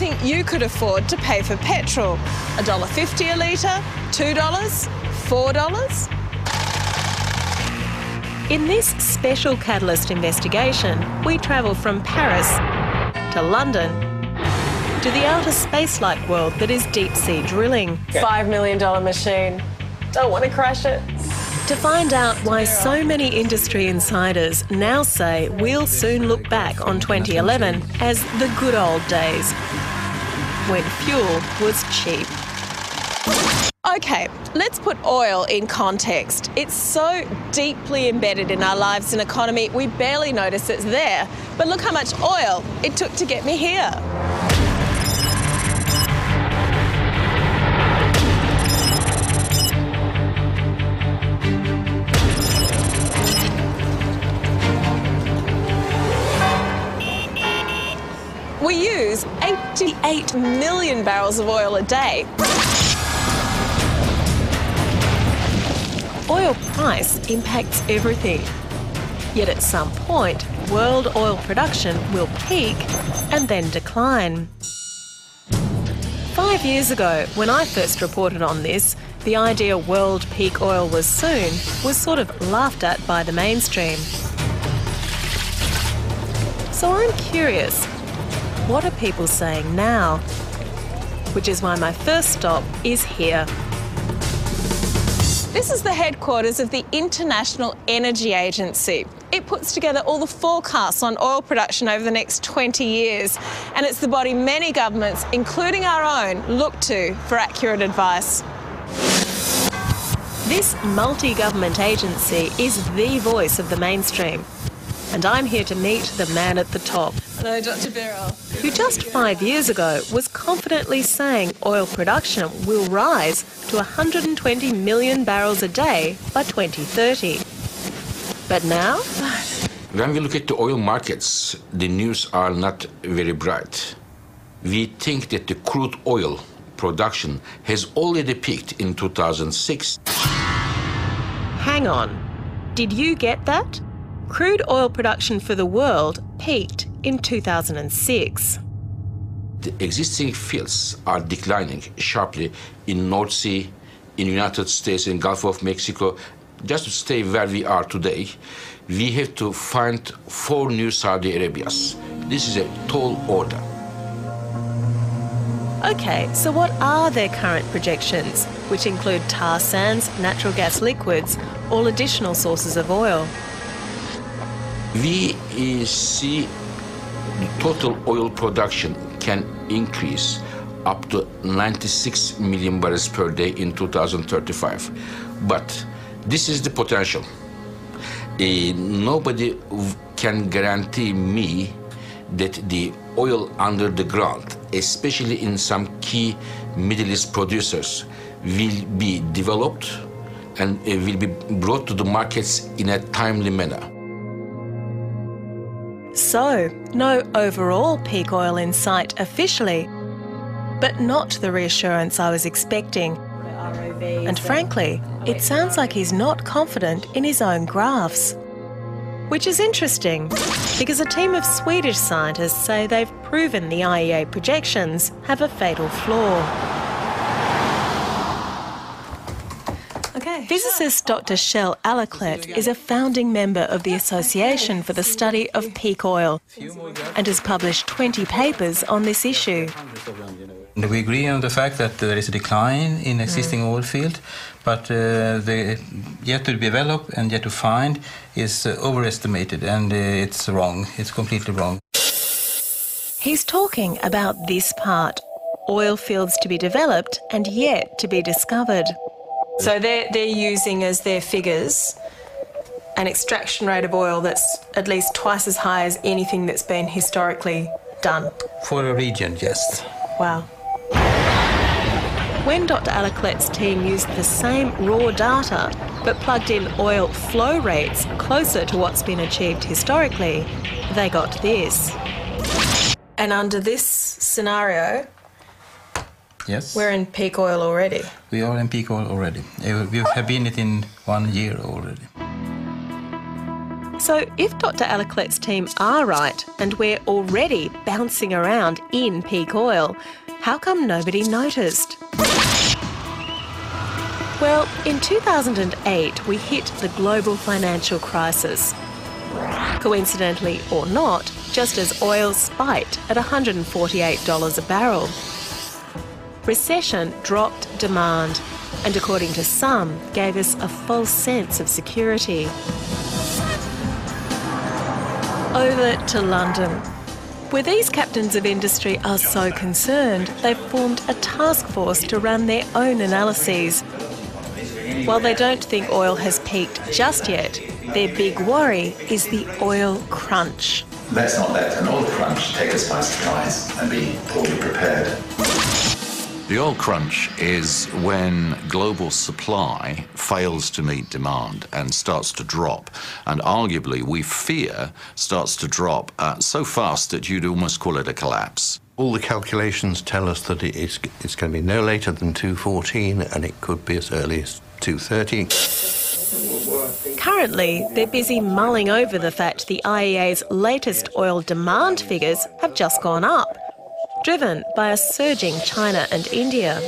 think you could afford to pay for petrol? $1.50 a litre? $2? $4? In this special Catalyst investigation, we travel from Paris to London to the outer space-like world that is deep-sea drilling. $5 million machine. Don't want to crash it. To find out why so many industry insiders now say we'll soon look back on 2011 as the good old days, when fuel was cheap. OK, let's put oil in context. It's so deeply embedded in our lives and economy, we barely notice it's there. But look how much oil it took to get me here. We use 88 million barrels of oil a day. Oil price impacts everything. Yet at some point, world oil production will peak and then decline. 5 years ago, when I first reported on this, the idea world peak oil was soon was sort of laughed at by the mainstream. So I'm curious, what are people saying now? Which is why my first stop is here. This is the headquarters of the International Energy Agency. It puts together all the forecasts on oil production over the next 20 years, and it's the body many governments, including our own, look to for accurate advice. This multi-government agency is the voice of the mainstream, and I'm here to meet the man at the top. Hello, Dr. Birrell. Who just 5 years ago was confidently saying oil production will rise to 120 million barrels a day by 2030. But now? When we look at the oil markets, the news are not very bright. We think that the crude oil production has already peaked in 2006. Hang on. Did you get that? Crude oil production for the world peaked in 2006. The existing fields are declining sharply in North Sea, in United States, in Gulf of Mexico. Just to stay where we are today, we have to find 4 new Saudi Arabias. This is a tall order. Okay, so what are their current projections, which include tar sands, natural gas liquids, all additional sources of oil? We see the total oil production can increase up to 96 million barrels per day in 2035. But this is the potential. Nobody can guarantee me that the oil under the ground, especially in some key Middle East producers, will be developed and will be brought to the markets in a timely manner. So, no overall peak oil in sight officially, but not the reassurance I was expecting. And frankly, it sounds like he's not confident in his own graphs. Which is interesting, because a team of Swedish scientists say they've proven the IEA projections have a fatal flaw. Physicist Dr. Kjell Aleklet is a founding member of the Association for the Study of Peak Oil and has published 20 papers on this issue. We agree on the fact that there is a decline in existing oil field, but the yet to develop and yet to find is overestimated, and it's wrong. It's completely wrong. He's talking about this part, oil fields to be developed and yet to be discovered. So they're using as their figures an extraction rate of oil that's at least twice as high as anything that's been historically done. For a region, yes. Wow. When Dr. Aleklet's team used the same raw data but plugged in oil flow rates closer to what's been achieved historically, they got this. And under this scenario, yes, we're in peak oil already. We are in peak oil already. We have been it in 1 year already. So if Dr. Aleclet's team are right and we're already bouncing around in peak oil, how come nobody noticed? Well, in 2008, we hit the global financial crisis. Coincidentally or not, just as oil spiked at $148 a barrel. Recession dropped demand and, according to some, gave us a false sense of security. Over to London, where these captains of industry are so concerned, they've formed a task force to run their own analyses. While they don't think oil has peaked just yet, their big worry is the oil crunch. Let's not let an oil crunch take us by surprise and be poorly prepared. The oil crunch is when global supply fails to meet demand and starts to drop, and arguably, we fear, starts to drop so fast that you'd almost call it a collapse. All the calculations tell us that it's going to be no later than 2:14, and it could be as early as 2:30. Currently, they're busy mulling over the fact the IEA's latest oil demand figures have just gone up, driven by a surging China and India.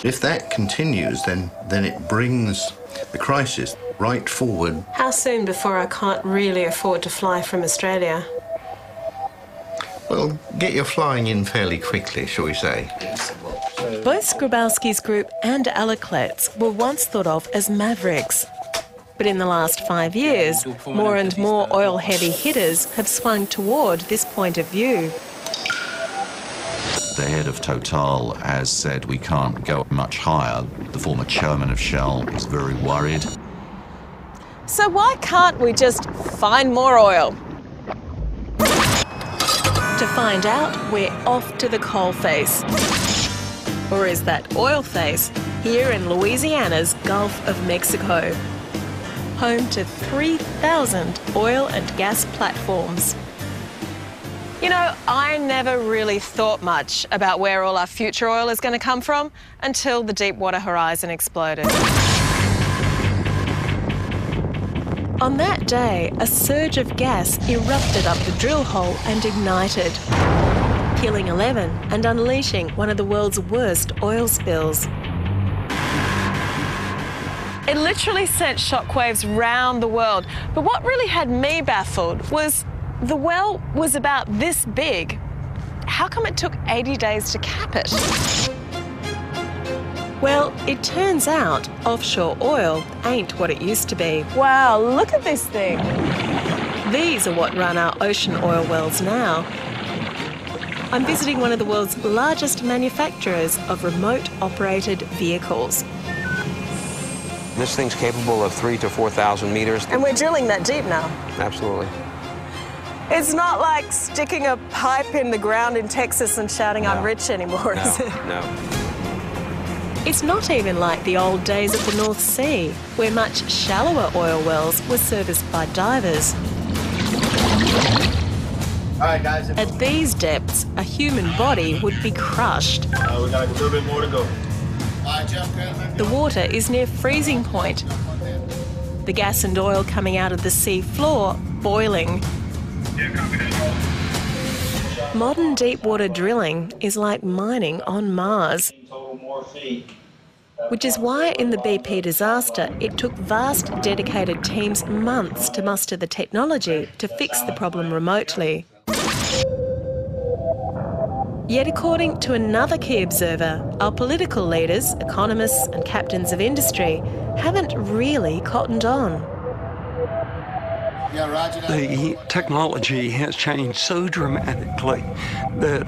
If that continues, then it brings the crisis right forward. How soon before I can't really afford to fly from Australia? Well, get your flying in fairly quickly, shall we say. Both Skrobowski's group and Aleclet's were once thought of as mavericks. But in the last 5 years, more and more oil-heavy hitters have swung toward this point of view. The head of Total has said we can't go much higher. The former chairman of Shell is very worried. So why can't we just find more oil? To find out, we're off to the coalface. Or is that oil face here in Louisiana's Gulf of Mexico, home to 3,000 oil and gas platforms. You know, I never really thought much about where all our future oil is going to come from until the Deepwater Horizon exploded. On that day, a surge of gas erupted up the drill hole and ignited, killing 11 and unleashing one of the world's worst oil spills. It literally sent shockwaves round the world. But what really had me baffled was the well was about this big. How come it took 80 days to cap it? Well, it turns out offshore oil ain't what it used to be. Wow, look at this thing. These are what run our ocean oil wells now. I'm visiting one of the world's largest manufacturers of remote-operated vehicles. This thing's capable of 3,000 to 4,000 meters. And we're drilling that deep now. Absolutely. It's not like sticking a pipe in the ground in Texas and shouting, I'm rich anymore, is it? No. It's not even like the old days of the North Sea, where much shallower oil wells were serviced by divers. All right, guys. At these depths, a human body would be crushed. We got a little bit more to go. The water is near freezing point. The gas and oil coming out of the sea floor boiling. Modern deepwater drilling is like mining on Mars, which is why in the BP disaster it took vast dedicated teams months to muster the technology to fix the problem remotely. Yet according to another key observer, our political leaders, economists and captains of industry haven't really cottoned on. The technology has changed so dramatically that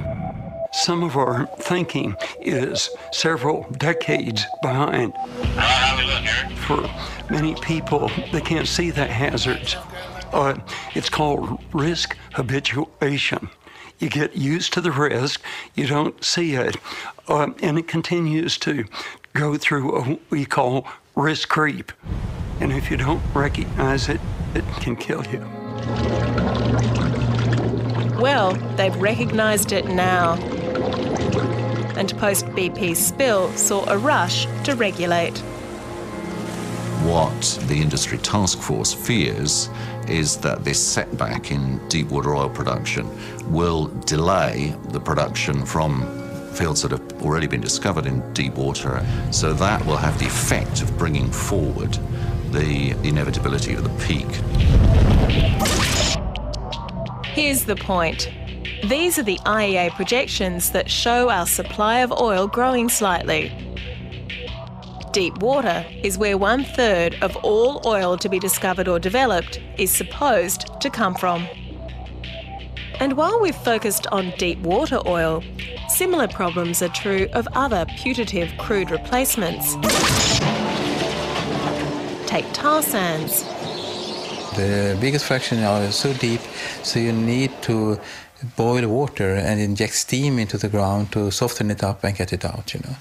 some of our thinking is several decades behind. For many people, they can't see the hazards. It's called risk habituation. You get used to the risk, you don't see it, and it continues to go through what we call risk creep. And if you don't recognize it, it can kill you. Well, they've recognised it now. And post-BP spill saw a rush to regulate. What the industry task force fears is that this setback in deepwater oil production will delay the production from fields that have already been discovered in deep water. So that will have the effect of bringing forward the inevitability of the peak. Here's the point. These are the IEA projections that show our supply of oil growing slightly. Deep water is where 1/3 of all oil to be discovered or developed is supposed to come from. And while we've focused on deep water oil, similar problems are true of other putative crude replacements. Take tar sands. The biggest fraction are so deep, so you need to boil water and inject steam into the ground to soften it up and get it out, you know.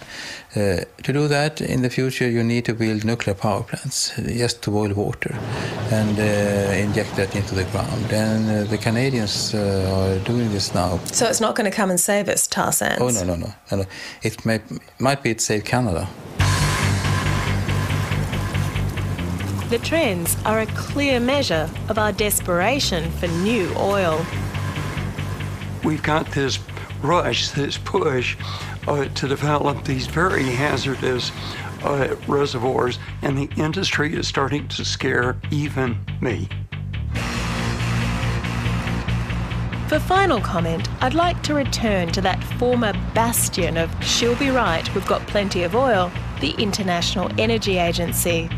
To do that in the future, you need to build nuclear power plants just to boil water and inject that into the ground. And the Canadians are doing this now. So it's not going to come and save us, tar sands? Oh, no. It might be it save Canada. The trends are a clear measure of our desperation for new oil. We've got this rush, this push to develop these very hazardous reservoirs, and the industry is starting to scare even me. For final comment, I'd like to return to that former bastion of she'll be right, we've got plenty of oil, the International Energy Agency,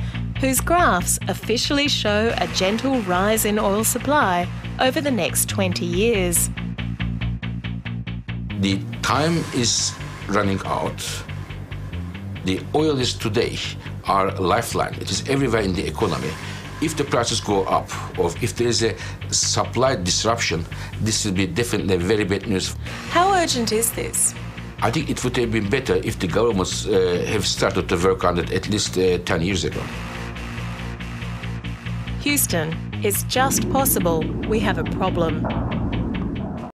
whose graphs officially show a gentle rise in oil supply over the next 20 years. The time is running out. The oil is today our lifeline. It is everywhere in the economy. If the prices go up, or if there is a supply disruption, this will be definitely very bad news. How urgent is this? I think it would have been better if the governments have started to work on it at least 10 years ago. Houston, it's just possible we have a problem.